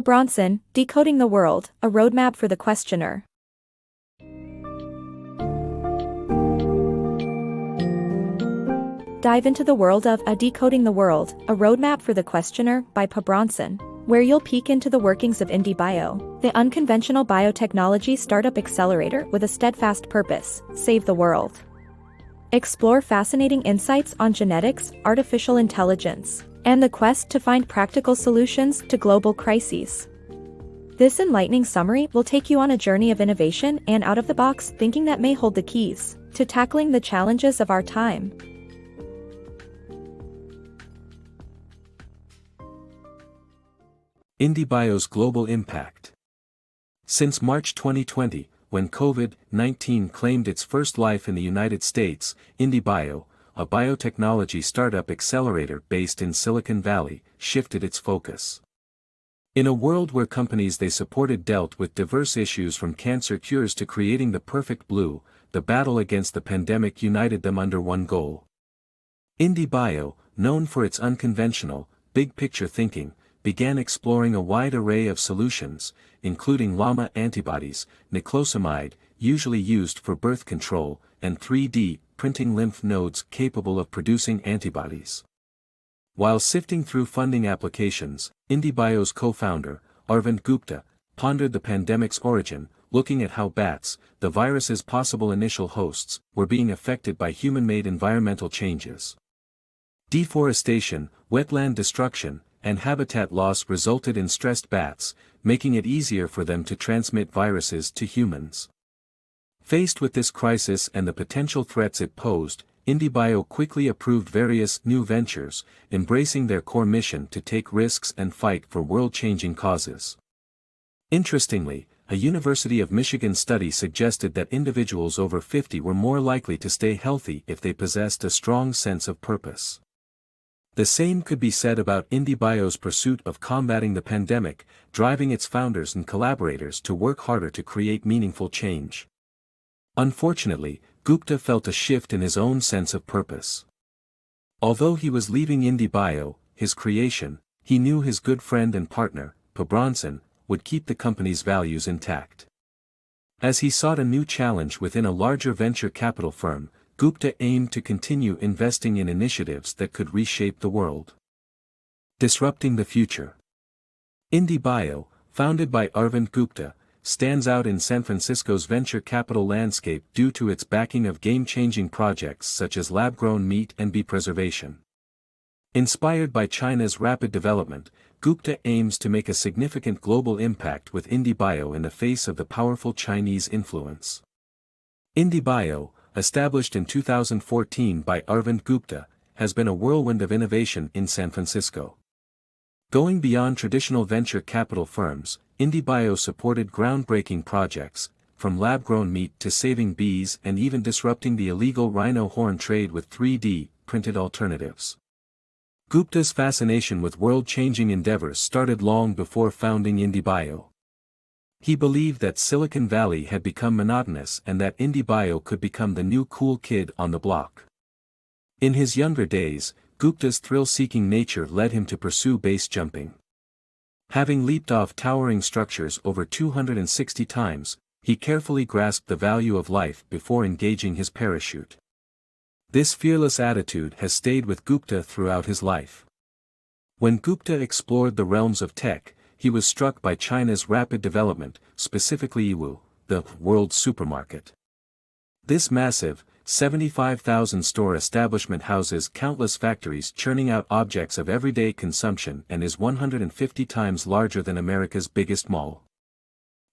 Bronson, Decoding the World, a roadmap for the questioner. Dive into the world of Decoding the World, a roadmap for the questioner by Bronson, where you'll peek into the workings of IndieBio, the unconventional biotechnology startup accelerator with a steadfast purpose: save the world. Explore fascinating insights on genetics, artificial intelligence, and the quest to find practical solutions to global crises. This enlightening summary will take you on a journey of innovation and out-of-the-box thinking that may hold the keys to tackling the challenges of our time. IndieBio's global impact. Since March 2020, when COVID-19 claimed its first life in the United States, IndieBio, a biotechnology startup accelerator based in Silicon Valley, shifted its focus. In a world where companies they supported dealt with diverse issues from cancer cures to creating the perfect blue, the battle against the pandemic united them under one goal. IndieBio, known for its unconventional, big-picture thinking, began exploring a wide array of solutions, including llama antibodies, niclosamide, usually used for birth control, and 3D printing lymph nodes capable of producing antibodies. While sifting through funding applications, IndieBio's co-founder, Arvind Gupta, pondered the pandemic's origin, looking at how bats, the virus's possible initial hosts, were being affected by human-made environmental changes. Deforestation, wetland destruction, and habitat loss resulted in stressed bats, making it easier for them to transmit viruses to humans. Faced with this crisis and the potential threats it posed, IndieBio quickly approved various new ventures, embracing their core mission to take risks and fight for world-changing causes. Interestingly, a University of Michigan study suggested that individuals over 50 were more likely to stay healthy if they possessed a strong sense of purpose. The same could be said about IndieBio's pursuit of combating the pandemic, driving its founders and collaborators to work harder to create meaningful change. Unfortunately, Gupta felt a shift in his own sense of purpose. Although he was leaving IndieBio, his creation, he knew his good friend and partner, Bronson, would keep the company's values intact. As he sought a new challenge within a larger venture capital firm, Gupta aimed to continue investing in initiatives that could reshape the world. Disrupting the future. IndieBio, founded by Arvind Gupta, stands out in San Francisco's venture capital landscape due to its backing of game-changing projects such as lab-grown meat and bee preservation. Inspired by China's rapid development, Gupta aims to make a significant global impact with IndieBio in the face of the powerful Chinese influence. IndieBio, established in 2014 by Arvind Gupta, has been a whirlwind of innovation in San Francisco. Going beyond traditional venture capital firms, IndieBio supported groundbreaking projects, from lab-grown meat to saving bees and even disrupting the illegal rhino horn trade with 3D printed alternatives. Gupta's fascination with world-changing endeavors started long before founding IndieBio. He believed that Silicon Valley had become monotonous and that IndieBio could become the new cool kid on the block. In his younger days, Gupta's thrill-seeking nature led him to pursue base jumping. Having leaped off towering structures over 260 times, he carefully grasped the value of life before engaging his parachute. This fearless attitude has stayed with Gupta throughout his life. When Gupta explored the realms of tech, he was struck by China's rapid development, specifically Yiwu, the world's supermarket. This massive, 75,000-store establishment houses countless factories churning out objects of everyday consumption and is 150 times larger than America's biggest mall.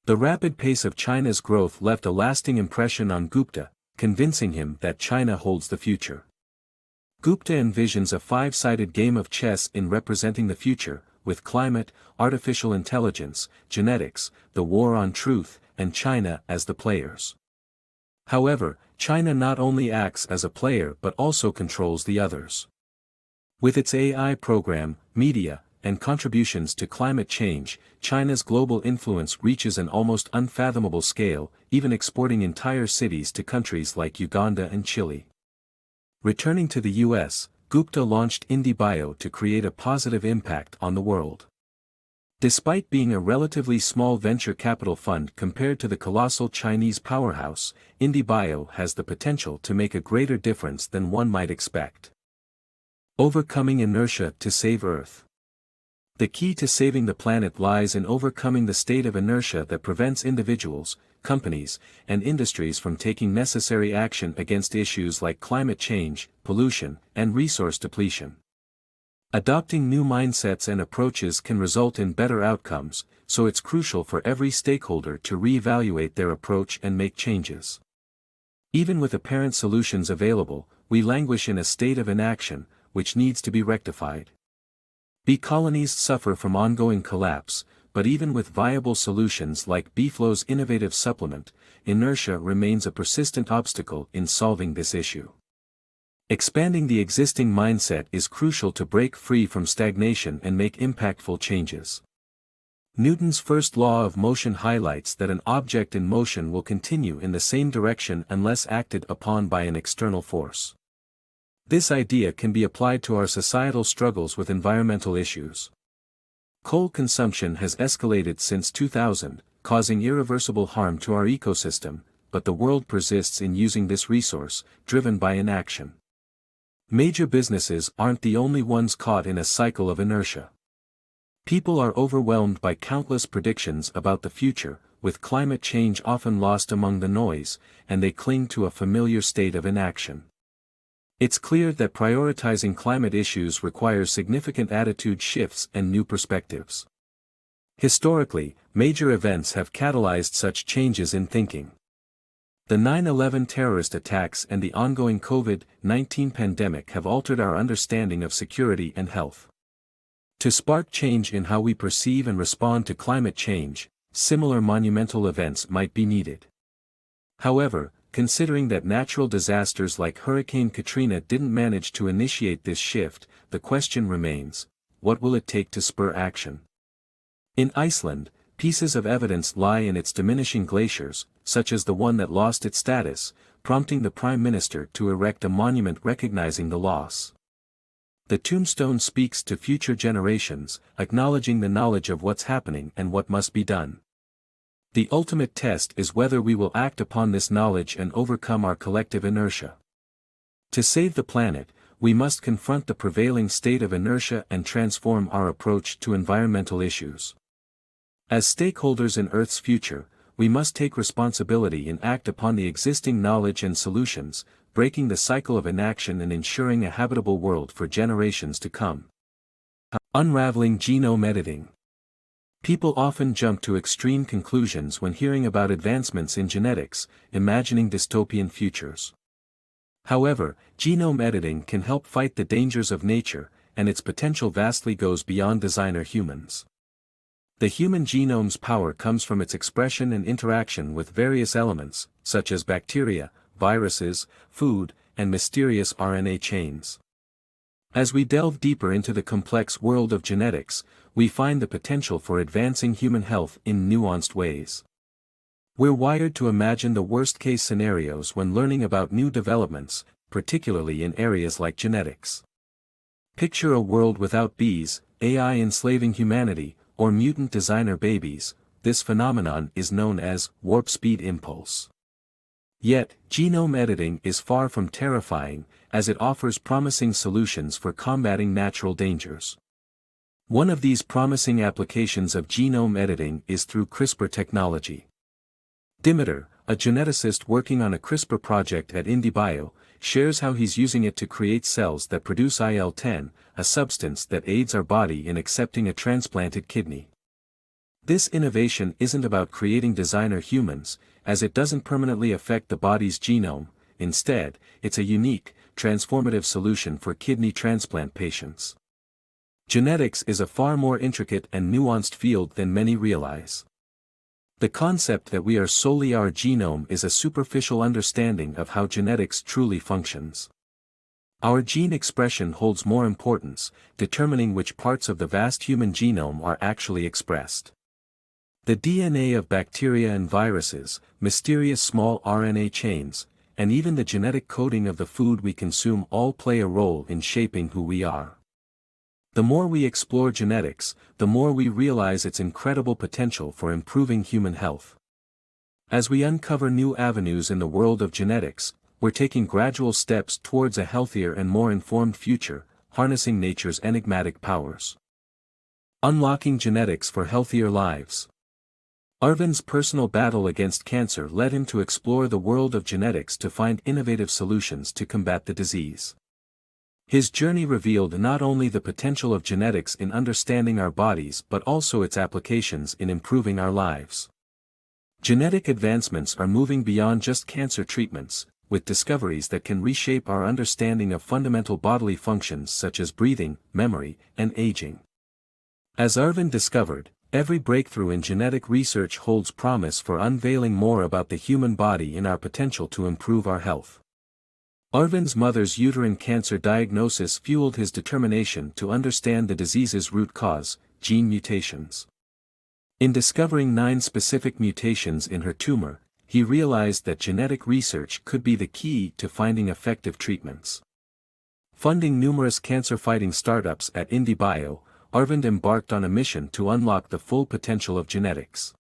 The rapid pace of China's growth left a lasting impression on Gupta, convincing him that China holds the future. Gupta envisions a five-sided game of chess in representing the future, with climate, artificial intelligence, genetics, the war on truth, and China as the players. However, China not only acts as a player but also controls the others. With its AI program, media, and contributions to climate change, China's global influence reaches an almost unfathomable scale, even exporting entire cities to countries like Uganda and Chile. Returning to the US, Gupta launched IndieBio to create a positive impact on the world. Despite being a relatively small venture capital fund compared to the colossal Chinese powerhouse, IndieBio has the potential to make a greater difference than one might expect. Overcoming inertia to save Earth. The key to saving the planet lies in overcoming the state of inertia that prevents individuals, companies, and industries from taking necessary action against issues like climate change, pollution, and resource depletion. Adopting new mindsets and approaches can result in better outcomes, so it's crucial for every stakeholder to reevaluate their approach and make changes. Even with apparent solutions available, we languish in a state of inaction, which needs to be rectified. Bee colonies suffer from ongoing collapse, but even with viable solutions like BeeFlow's innovative supplement, inertia remains a persistent obstacle in solving this issue. Expanding the existing mindset is crucial to break free from stagnation and make impactful changes. Newton's first law of motion highlights that an object in motion will continue in the same direction unless acted upon by an external force. This idea can be applied to our societal struggles with environmental issues. Coal consumption has escalated since 2000, causing irreversible harm to our ecosystem, but the world persists in using this resource, driven by inaction. Major businesses aren't the only ones caught in a cycle of inertia. People are overwhelmed by countless predictions about the future, with climate change often lost among the noise, and they cling to a familiar state of inaction. It's clear that prioritizing climate issues requires significant attitude shifts and new perspectives. Historically, major events have catalyzed such changes in thinking. The 9/11 terrorist attacks and the ongoing COVID-19 pandemic have altered our understanding of security and health. To spark change in how we perceive and respond to climate change, similar monumental events might be needed. However, considering that natural disasters like Hurricane Katrina didn't manage to initiate this shift, the question remains, what will it take to spur action? In Iceland, pieces of evidence lie in its diminishing glaciers, such as the one that lost its status, prompting the Prime Minister to erect a monument recognizing the loss. The tombstone speaks to future generations, acknowledging the knowledge of what's happening and what must be done. The ultimate test is whether we will act upon this knowledge and overcome our collective inertia. To save the planet, we must confront the prevailing state of inertia and transform our approach to environmental issues. As stakeholders in Earth's future, we must take responsibility and act upon the existing knowledge and solutions, breaking the cycle of inaction and ensuring a habitable world for generations to come. Unraveling genome editing. People often jump to extreme conclusions when hearing about advancements in genetics, imagining dystopian futures. However, genome editing can help fight the dangers of nature, and its potential vastly goes beyond designer humans. The human genome's power comes from its expression and interaction with various elements, such as bacteria, viruses, food, and mysterious RNA chains. As we delve deeper into the complex world of genetics, we find the potential for advancing human health in nuanced ways. We're wired to imagine the worst-case scenarios when learning about new developments, particularly in areas like genetics. Picture a world without bees, AI enslaving humanity, or mutant designer babies. This phenomenon is known as warp speed impulse. Yet, genome editing is far from terrifying, as it offers promising solutions for combating natural dangers. One of these promising applications of genome editing is through CRISPR technology. Dimitar, a geneticist working on a CRISPR project at IndieBio, shares how he's using it to create cells that produce IL-10, a substance that aids our body in accepting a transplanted kidney. This innovation isn't about creating designer humans, as it doesn't permanently affect the body's genome. Instead, it's a unique, transformative solution for kidney transplant patients. Genetics is a far more intricate and nuanced field than many realize. The concept that we are solely our genome is a superficial understanding of how genetics truly functions. Our gene expression holds more importance, determining which parts of the vast human genome are actually expressed. The DNA of bacteria and viruses, mysterious small RNA chains, and even the genetic coding of the food we consume all play a role in shaping who we are. The more we explore genetics, the more we realize its incredible potential for improving human health. As we uncover new avenues in the world of genetics, we're taking gradual steps towards a healthier and more informed future, harnessing nature's enigmatic powers. Unlocking genetics for healthier lives. Arvind's personal battle against cancer led him to explore the world of genetics to find innovative solutions to combat the disease. His journey revealed not only the potential of genetics in understanding our bodies but also its applications in improving our lives. Genetic advancements are moving beyond just cancer treatments, with discoveries that can reshape our understanding of fundamental bodily functions such as breathing, memory, and aging. As Arvind discovered, every breakthrough in genetic research holds promise for unveiling more about the human body and our potential to improve our health. Arvind's mother's uterine cancer diagnosis fueled his determination to understand the disease's root cause, gene mutations. In discovering 9 specific mutations in her tumor, he realized that genetic research could be the key to finding effective treatments. Funding numerous cancer-fighting startups at IndieBio, Arvind embarked on a mission to unlock the full potential of genetics.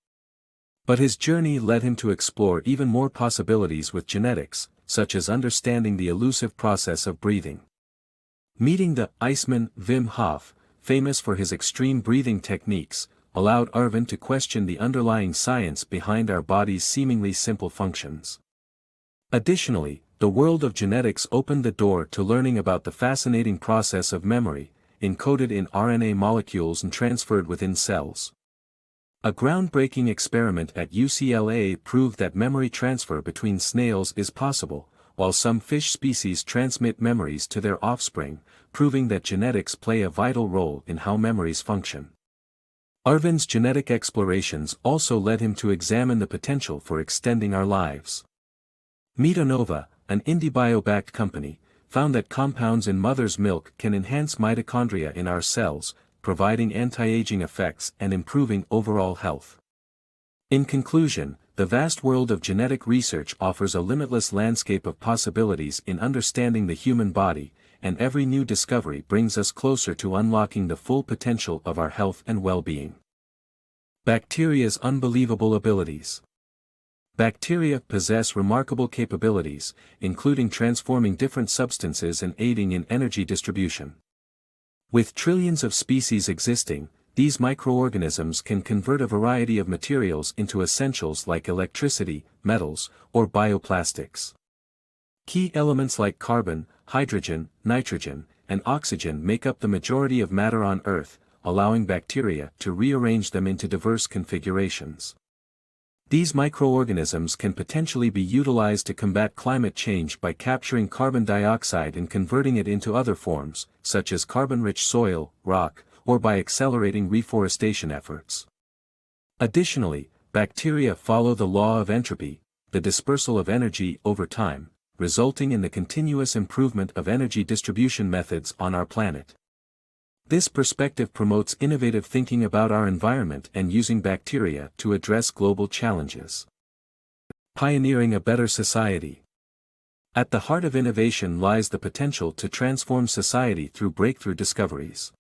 But his journey led him to explore even more possibilities with genetics, such as understanding the elusive process of breathing. Meeting the Iceman Wim Hof, famous for his extreme breathing techniques, allowed Arvind to question the underlying science behind our body's seemingly simple functions. Additionally, the world of genetics opened the door to learning about the fascinating process of memory, encoded in RNA molecules and transferred within cells. A groundbreaking experiment at UCLA proved that memory transfer between snails is possible, while some fish species transmit memories to their offspring, proving that genetics play a vital role in how memories function. Arvind's genetic explorations also led him to examine the potential for extending our lives. Metanova, an IndieBio-backed company, found that compounds in mother's milk can enhance mitochondria in our cells, providing anti-aging effects and improving overall health. In conclusion, the vast world of genetic research offers a limitless landscape of possibilities in understanding the human body, and every new discovery brings us closer to unlocking the full potential of our health and well-being. Bacteria's unbelievable abilities. Bacteria possess remarkable capabilities, including transforming different substances and aiding in energy distribution. With trillions of species existing, these microorganisms can convert a variety of materials into essentials like electricity, metals, or bioplastics. Key elements like carbon, hydrogen, nitrogen, and oxygen make up the majority of matter on Earth, allowing bacteria to rearrange them into diverse configurations. These microorganisms can potentially be utilized to combat climate change by capturing carbon dioxide and converting it into other forms, such as carbon-rich soil, rock, or by accelerating reforestation efforts. Additionally, bacteria follow the law of entropy, the dispersal of energy over time, resulting in the continuous improvement of energy distribution methods on our planet. This perspective promotes innovative thinking about our environment and using bacteria to address global challenges. Pioneering a better society. At the heart of innovation lies the potential to transform society through breakthrough discoveries.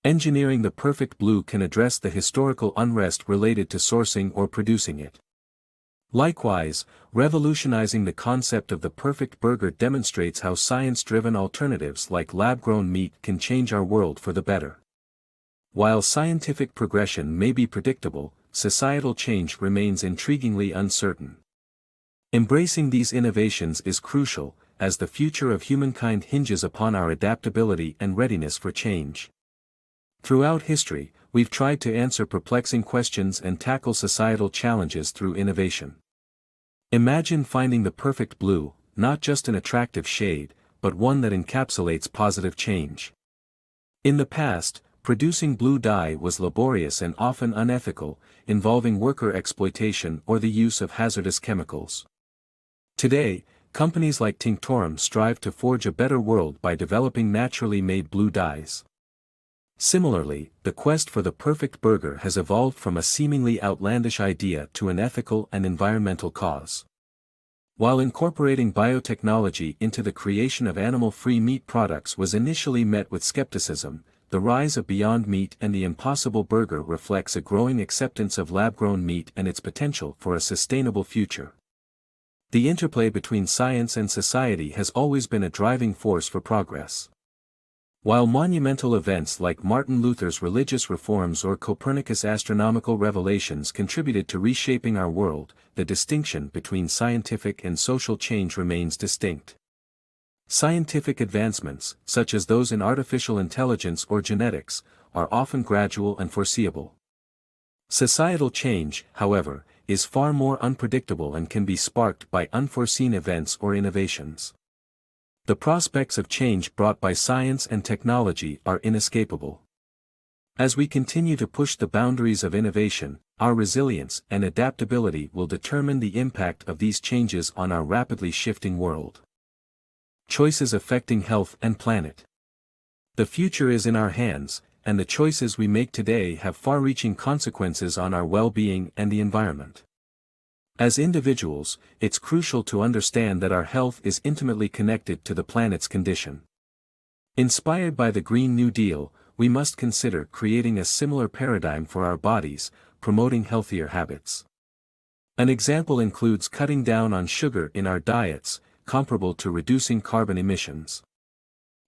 Engineering the perfect blue can address the historical unrest related to sourcing or producing it. Likewise, revolutionizing the concept of the perfect burger demonstrates how science-driven alternatives like lab-grown meat can change our world for the better. While scientific progression may be predictable, societal change remains intriguingly uncertain. Embracing these innovations is crucial, as the future of humankind hinges upon our adaptability and readiness for change. Throughout history, we've tried to answer perplexing questions and tackle societal challenges through innovation. Imagine finding the perfect blue, not just an attractive shade, but one that encapsulates positive change. In the past, producing blue dye was laborious and often unethical, involving worker exploitation or the use of hazardous chemicals. Today, companies like Tinctorum strive to forge a better world by developing naturally made blue dyes. Similarly, the quest for the perfect burger has evolved from a seemingly outlandish idea to an ethical and environmental cause. While incorporating biotechnology into the creation of animal-free meat products was initially met with skepticism, the rise of Beyond Meat and the Impossible Burger reflects a growing acceptance of lab-grown meat and its potential for a sustainable future. The interplay between science and society has always been a driving force for progress. While monumental events like Martin Luther's religious reforms or Copernicus' astronomical revelations contributed to reshaping our world, the distinction between scientific and social change remains distinct. Scientific advancements, such as those in artificial intelligence or genetics, are often gradual and foreseeable. Societal change, however, is far more unpredictable and can be sparked by unforeseen events or innovations. The prospects of change brought by science and technology are inescapable. As we continue to push the boundaries of innovation, our resilience and adaptability will determine the impact of these changes on our rapidly shifting world. Choices affecting health and planet. The future is in our hands, and the choices we make today have far-reaching consequences on our well-being and the environment. As individuals, it's crucial to understand that our health is intimately connected to the planet's condition. Inspired by the Green New Deal, we must consider creating a similar paradigm for our bodies, promoting healthier habits. An example includes cutting down on sugar in our diets, comparable to reducing carbon emissions.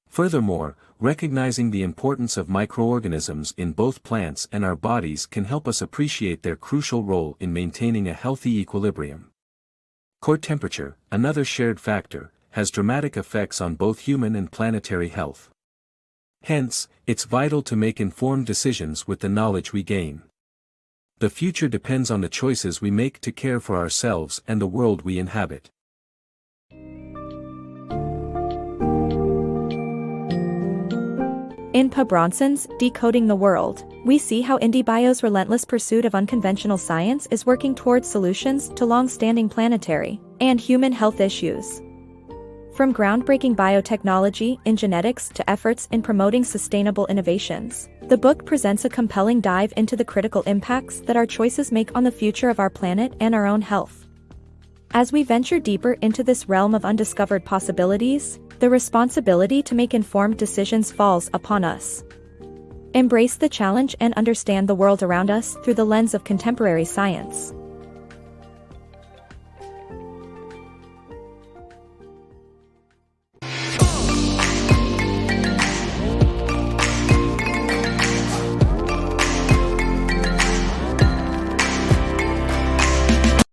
Furthermore, recognizing the importance of microorganisms in both plants and our bodies can help us appreciate their crucial role in maintaining a healthy equilibrium. Core temperature, another shared factor, has dramatic effects on both human and planetary health. Hence, it's vital to make informed decisions with the knowledge we gain. The future depends on the choices we make to care for ourselves and the world we inhabit. In Bronson's Decoding the World, we see how IndieBio's relentless pursuit of unconventional science is working towards solutions to long-standing planetary and human health issues. From groundbreaking biotechnology in genetics to efforts in promoting sustainable innovations, the book presents a compelling dive into the critical impacts that our choices make on the future of our planet and our own health. As we venture deeper into this realm of undiscovered possibilities, the responsibility to make informed decisions falls upon us. Embrace the challenge and understand the world around us through the lens of contemporary science.